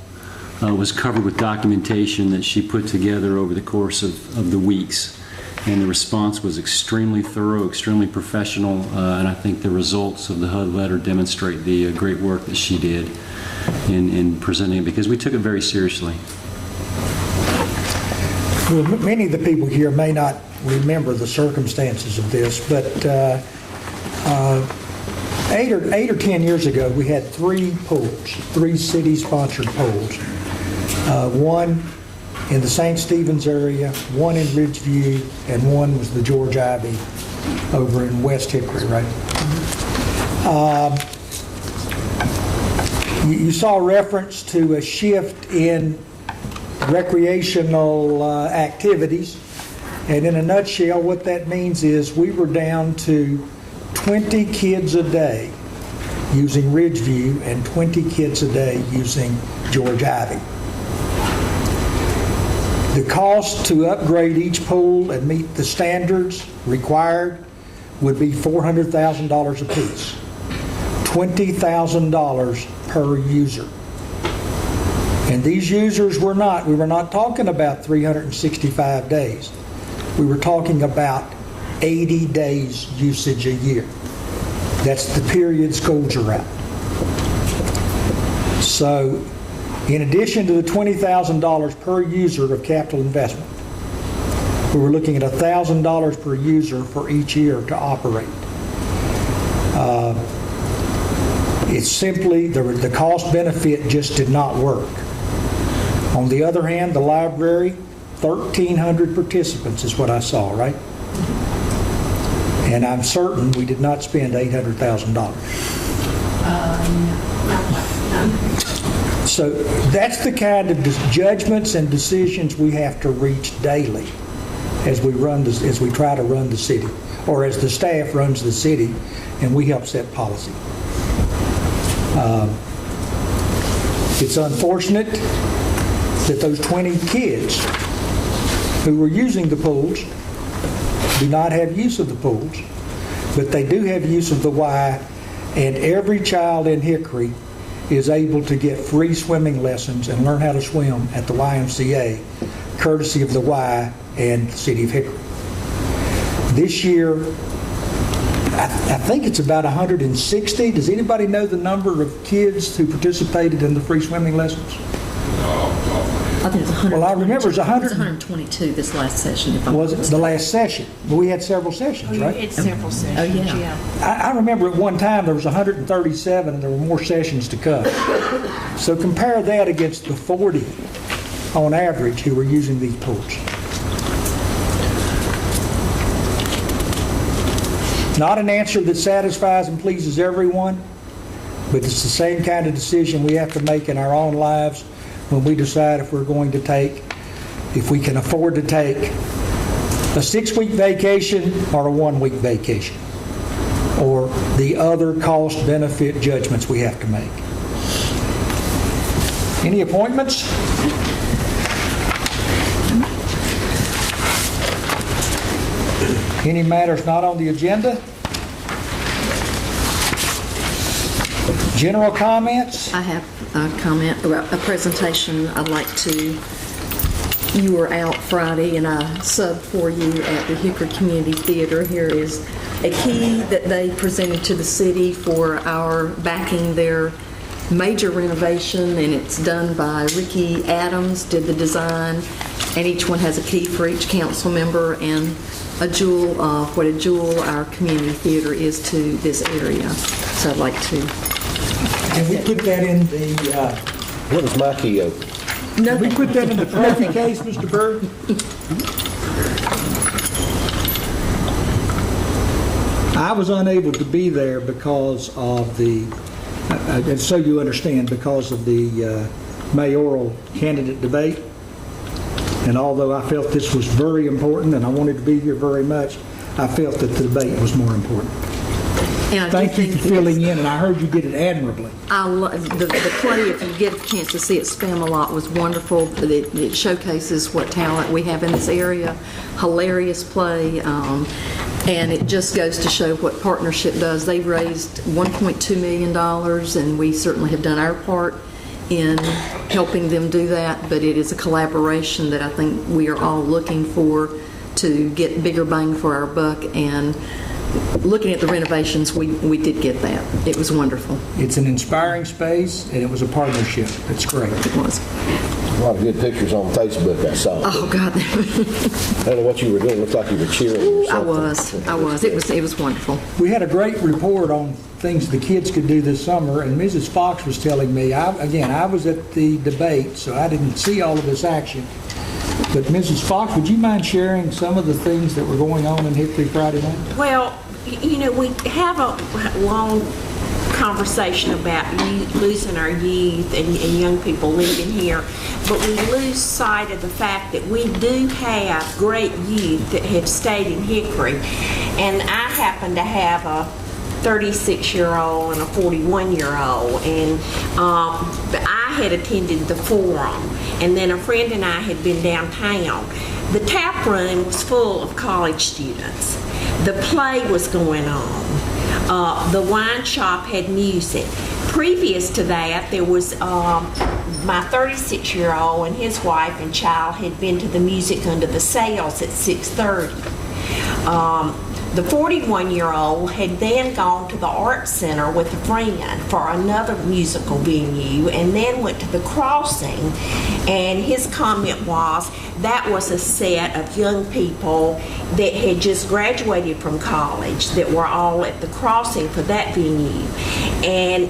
K: was covered with documentation that she put together over the course of the weeks. And the response was extremely thorough, extremely professional, and I think the results of the HUD letter demonstrate the great work that she did in presenting it, because we took it very seriously.
G: Well, many of the people here may not remember the circumstances of this, but 8 or 10 years ago, we had 3 pools, 3 city-sponsored pools. One in the St. Stephen's area, one in Ridgeview, and one was the George Ivy over in West Hickory, right? You saw reference to a shift in recreational activities, and in a nutshell, what that means is we were down to 20 kids a day using Ridgeview and 20 kids a day using George Ivy. The cost to upgrade each pool and meet the standards required would be $400,000 apiece, $20,000 per user. And these users we were not talking about 365 days. We were talking about 80 days usage a year. That's the period schools are out. So, in addition to the $20,000 per user of capital investment, we were looking at $1,000 per user for each year to operate. It's simply, the cost benefit just did not work. On the other hand, the library, 1,300 participants is what I saw, right? And I'm certain we did not spend $800,000. So that's the kind of judgments and decisions we have to reach daily as we try to run the city, or as the staff runs the city, and we help set policy. It's unfortunate that those 20 kids who were using the pools do not have use of the pools, but they do have use of the Y, and every child in Hickory is able to get free swimming lessons and learn how to swim at the YMCA, courtesy of the Y and the City of Hickory. This year, I think it's about 160. Does anybody know the number of kids who participated in the free swimming lessons?
N: I think it's 100.
G: Well, I remember it was 100.
N: It's 122 this last session. If I'm
G: Was it the last session? Well, we had several sessions, right?
M: It's several sessions.
N: Oh, yeah.
G: I remember at one time there was 137 and there were more sessions to come. So compare that against the 40 on average who were using these pools. Not an answer that satisfies and pleases everyone, but it's the same kind of decision we have to make in our own lives when we decide if we can afford to take a 6-week vacation or a 1-week vacation, or the other cost-benefit judgments we have to make. Any appointments? Any matters not on the agenda? General comments?
N: I have a comment about a presentation I'd like to. You were out Friday and I subbed for you at the Hickory Community Theater. Here is a key that they presented to the city for our backing their major renovation, and it's done by Ricky Adams, did the design, and each one has a key for each council member and a jewel of what a jewel our community theater is to this area. So I'd like to.
G: And we put that in the...
H: What is my key open?
G: Can we put that in the trophy case, Mr. Byrd? I was unable to be there because of the, and so you understand, because of the mayoral candidate debate. And although I felt this was very important and I wanted to be here very much, I felt that the debate was more important. Thank you for filling in, and I heard you did it admirably.
N: The play, if you get a chance to see it, Spam-A-Lot was wonderful. It showcases what talent we have in this area. Hilarious play, and it just goes to show what partnership does. They've raised $1.2 million, and we certainly have done our part in helping them do that, but it is a collaboration that I think we are all looking for to get bigger bang for our buck, and looking at the renovations, we did get that. It was wonderful.
G: It's an inspiring space, and it was a partnership. It's great.
N: It was.
H: A lot of good pictures on Facebook I saw.
N: Oh, God.
H: I don't know what you were doing. It looked like you were cheering or something.
N: I was. It was wonderful.
G: We had a great report on things the kids could do this summer, and Mrs. Fox was telling me, I was at the debate, so I didn't see all of this action. But Mrs. Fox, would you mind sharing some of the things that were going on in Hickory Friday night?
M: Well, we have a long conversation about losing our youth and young people living here, but we lose sight of the fact that we do have great youth that have stayed in Hickory. And I happen to have a 36-year-old and a 41-year-old, and I had attended the forum, and then a friend and I had been downtown. The tap room was full of college students. the play was going on. The wine shop had music. Previous to that, there was my 36-year-old and his wife and child had been to the Music Under the Sails at 6:30. The 41-year-old had then gone to the Art Center with a friend for another musical venue and then went to the Crossing, and his comment was that was a set of young people that had just graduated from college that were all at the Crossing for that venue. And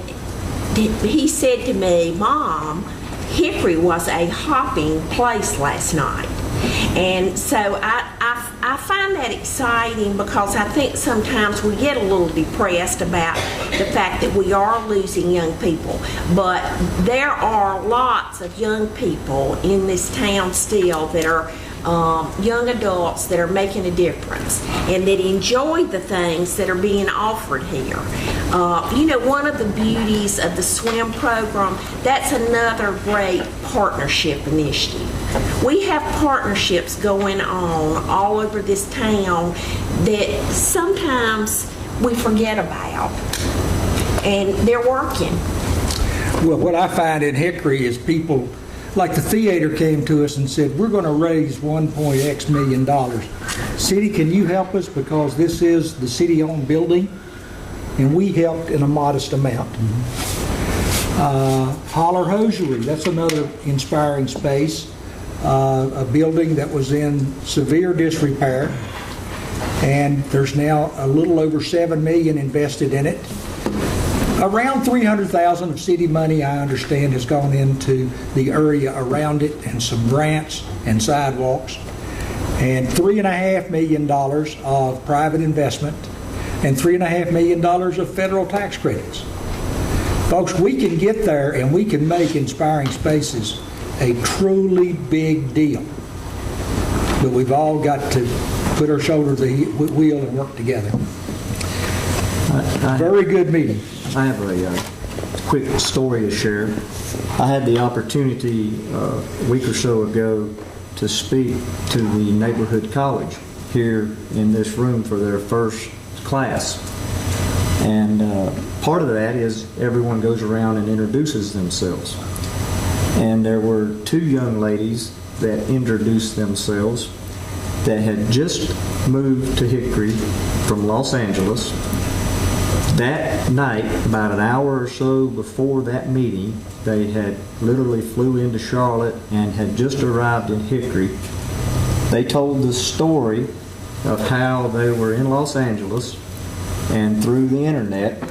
M: he said to me, "Mom, Hickory was a hopping place last night." And so I find that exciting because I think sometimes we get a little depressed about the fact that we are losing young people. But there are lots of young people in this town still that are young adults that are making a difference and that enjoy the things that are being offered here. One of the beauties of the swim program, that's another great partnership initiative. We have partnerships going on all over this town that sometimes we forget about, and they're working.
G: Well, what I find in Hickory is people, like the theater came to us and said, we're going to raise $1.x million. City, can you help us because this is the city-owned building? And we helped in a modest amount. Holler Hosiery, that's another inspiring space. A building that was in severe disrepair, and there's now a little over $7 million invested in it. Around $300,000 of city money, I understand, has gone into the area around it, and some grants and sidewalks, and $3.5 million of private investment, and $3.5 million of federal tax credits. Folks, we can get there and we can make inspiring spaces a truly big deal. But we've all got to put our shoulder to the wheel and work together. Very good meeting.
A: I have a quick story to share. I had the opportunity a week or so ago to speak to the neighborhood college here in this room for their first class. And part of that is everyone goes around and introduces themselves. And there were two young ladies that introduced themselves that had just moved to Hickory from Los Angeles. That night, about an hour or so before that meeting, they had literally flew into Charlotte and had just arrived in Hickory. They told the story of how they were in Los Angeles, and through the internet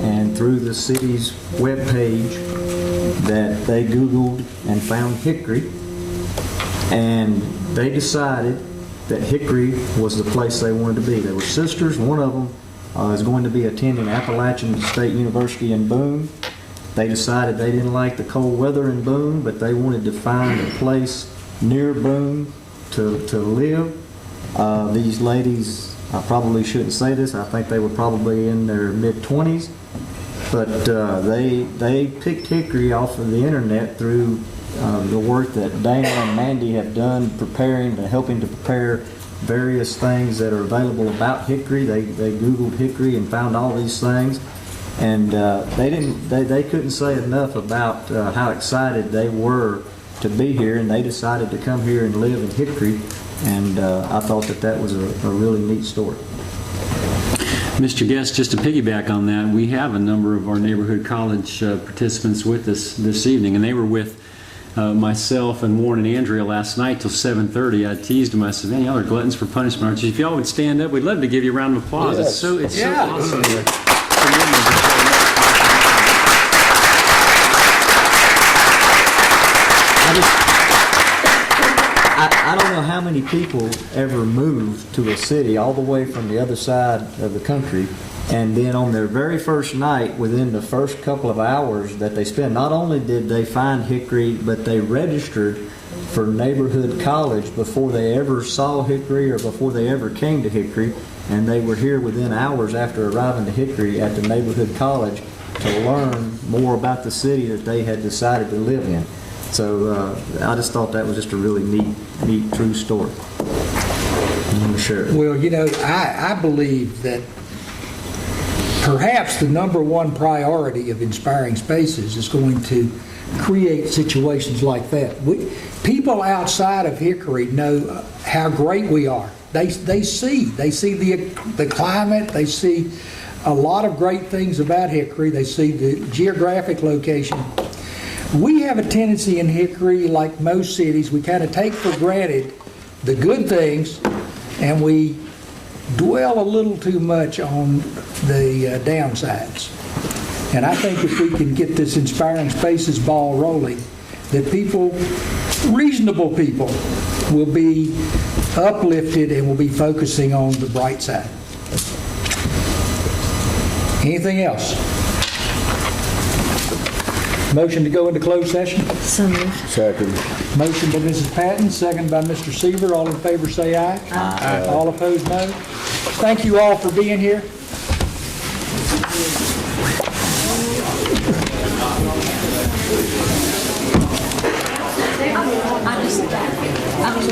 A: and through the city's webpage that they Googled and found Hickory, and they decided that Hickory was the place they wanted to be. They were sisters. One of them is going to be attending Appalachian State University in Boone. They decided they didn't like the cold weather in Boone, but they wanted to find a place near Boone to live. These ladies, I probably shouldn't say this, I think they were probably in their mid-20s, but they picked Hickory off of the internet through the work that Dana and Mandy have done helping to prepare various things that are available about Hickory. They Googled Hickory and found all these things, and they couldn't say enough about how excited they were to be here, and they decided to come here and live in Hickory, and I thought that was a really neat story.
K: Mr. Guest, just to piggyback on that, we have a number of our neighborhood college participants with us this evening, and they were with myself and Warren and Andrea last night till 7:30. I teased them. I said, "Man, y'all are gluttons for punishment, aren't you? If y'all would stand up, we'd love to give you a round of applause." Yes. It's so awesome.
A: I don't know how many people ever move to a city all the way from the other side of the country, and then on their very first night, within the first couple of hours that they spend, not only did they find Hickory, but they registered for neighborhood college before they ever saw Hickory or before they ever came to Hickory, and they were here within hours after arriving to Hickory at the neighborhood college to learn more about the city that they had decided to live in. So I just thought that was just a really neat, true story.
H: Sure.
G: Well, you know, I believe that perhaps the number one priority of Inspiring Spaces is going to create situations like that. People outside of Hickory know how great we are. They see the climate, they see a lot of great things about Hickory, they see the geographic location. We have a tendency in Hickory, like most cities, we kind of take for granted the good things, and we dwell a little too much on the downsides. And I think if we can get this Inspiring Spaces ball rolling, that people, reasonable people, will be uplifted and will be focusing on the bright side. Anything else? Motion to go into closed session?
N: So moved.
H: Second.
G: Motion by Mrs. Patton, second by Mr. Seaver. All in favor say aye. Aye. All opposed, no. Thank you all for being here.
N: I was